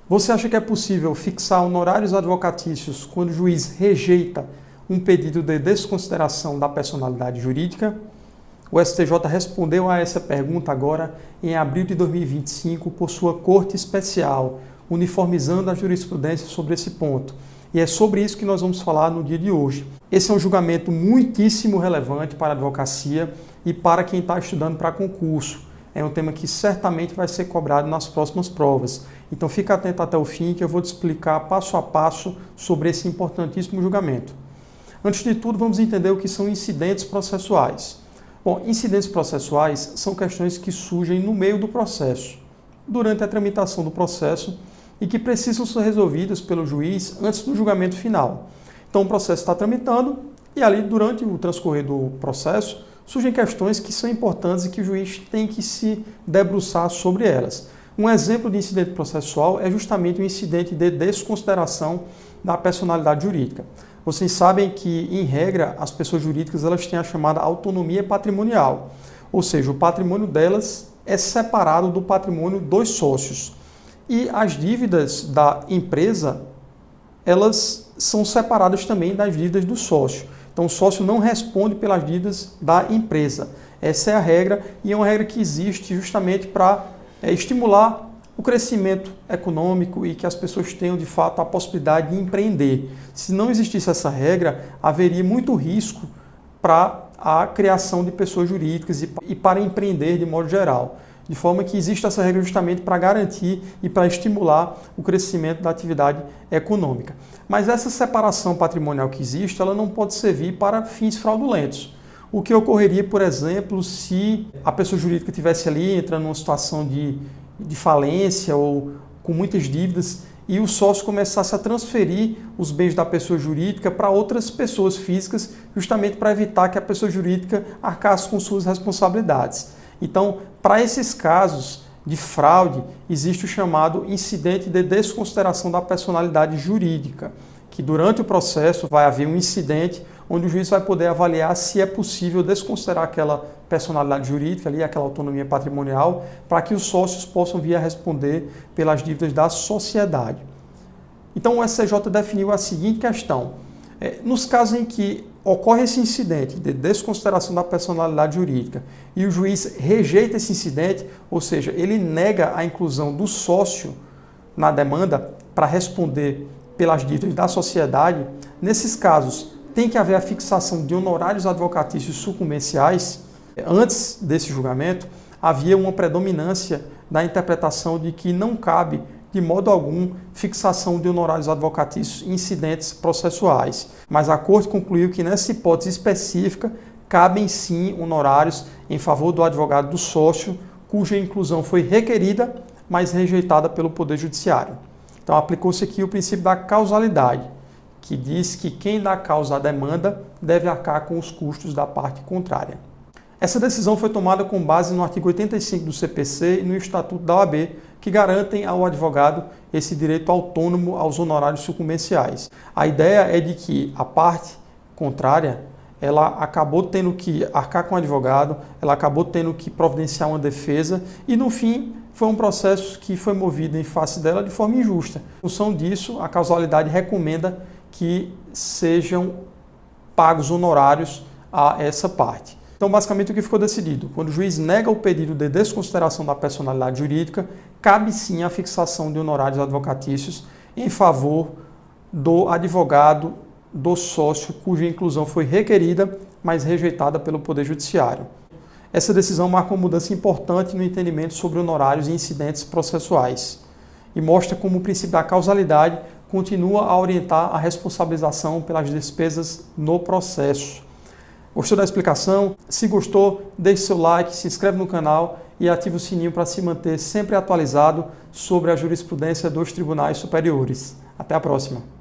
Você acha que é possível fixar honorários advocatícios quando o juiz rejeita um pedido de desconsideração da personalidade jurídica? O STJ respondeu a essa pergunta agora em abril de 2025 por sua Corte Especial, uniformizando a jurisprudência sobre esse ponto. E é sobre isso que nós vamos falar no dia de hoje. Esse é um julgamento muitíssimo relevante para a advocacia e para quem está estudando para concurso. É um tema que certamente vai ser cobrado nas próximas provas. Então fica atento até o fim que eu vou te explicar passo a passo sobre esse importantíssimo julgamento. Antes de tudo, vamos entender o que são incidentes processuais. Bom, incidentes processuais são questões que surgem no meio do processo, durante a tramitação do processo e que precisam ser resolvidas pelo juiz antes do julgamento final. Então o processo está tramitando e ali durante o transcorrer do processo surgem questões que são importantes e que o juiz tem que se debruçar sobre elas. Um exemplo de incidente processual é justamente o incidente de desconsideração da personalidade jurídica. Vocês sabem que, em regra, as pessoas jurídicas elas têm a chamada autonomia patrimonial, ou seja, o patrimônio delas é separado do patrimônio dos sócios. E as dívidas da empresa, elas são separadas também das dívidas do sócio. Então, o sócio não responde pelas dívidas da empresa. Essa é a regra e é uma regra que existe justamente para estimular o crescimento econômico e que as pessoas tenham, de fato, a possibilidade de empreender. Se não existisse essa regra, haveria muito risco para a criação de pessoas jurídicas e para empreender de modo geral. De forma que existe essa regra justamente para garantir e para estimular o crescimento da atividade econômica. Mas essa separação patrimonial que existe, ela não pode servir para fins fraudulentos. O que ocorreria, por exemplo, se a pessoa jurídica estivesse ali entrando numa situação de falência ou com muitas dívidas e o sócio começasse a transferir os bens da pessoa jurídica para outras pessoas físicas, justamente para evitar que a pessoa jurídica arcasse com suas responsabilidades. Então, para esses casos de fraude, existe o chamado incidente de desconsideração da personalidade jurídica, que durante o processo vai haver um incidente onde o juiz vai poder avaliar se é possível desconsiderar aquela personalidade jurídica, ali, aquela autonomia patrimonial, para que os sócios possam vir a responder pelas dívidas da sociedade. Então, o STJ definiu a seguinte questão. Nos casos em que ocorre esse incidente de desconsideração da personalidade jurídica e o juiz rejeita esse incidente, ou seja, ele nega a inclusão do sócio na demanda para responder pelas dívidas da sociedade, nesses casos tem que haver a fixação de honorários advocatícios sucumbenciais. Antes desse julgamento, havia uma predominância da interpretação de que não cabe, de modo algum, fixação de honorários advocatícios em incidentes processuais. Mas a Corte concluiu que, nessa hipótese específica, cabem sim honorários em favor do advogado do sócio, cuja inclusão foi requerida, mas rejeitada pelo Poder Judiciário. Então, aplicou-se aqui o princípio da causalidade, que diz que quem dá causa à demanda deve arcar com os custos da parte contrária. Essa decisão foi tomada com base no artigo 85 do CPC e no Estatuto da OAB, que garantem ao advogado esse direito autônomo aos honorários sucumbenciais. A ideia é de que a parte contrária, ela acabou tendo que arcar com o advogado, ela acabou tendo que providenciar uma defesa e, no fim, foi um processo que foi movido em face dela de forma injusta. Em função disso, a causalidade recomenda que sejam pagos honorários a essa parte. Então, basicamente, o que ficou decidido? Quando o juiz nega o pedido de desconsideração da personalidade jurídica, cabe sim a fixação de honorários advocatícios em favor do advogado do sócio cuja inclusão foi requerida, mas rejeitada pelo Poder Judiciário. Essa decisão marca uma mudança importante no entendimento sobre honorários e incidentes processuais e mostra como o princípio da causalidade continua a orientar a responsabilização pelas despesas no processo. Gostou da explicação? Se gostou, deixe seu like, se inscreve no canal e ative o sininho para se manter sempre atualizado sobre a jurisprudência dos tribunais superiores. Até a próxima!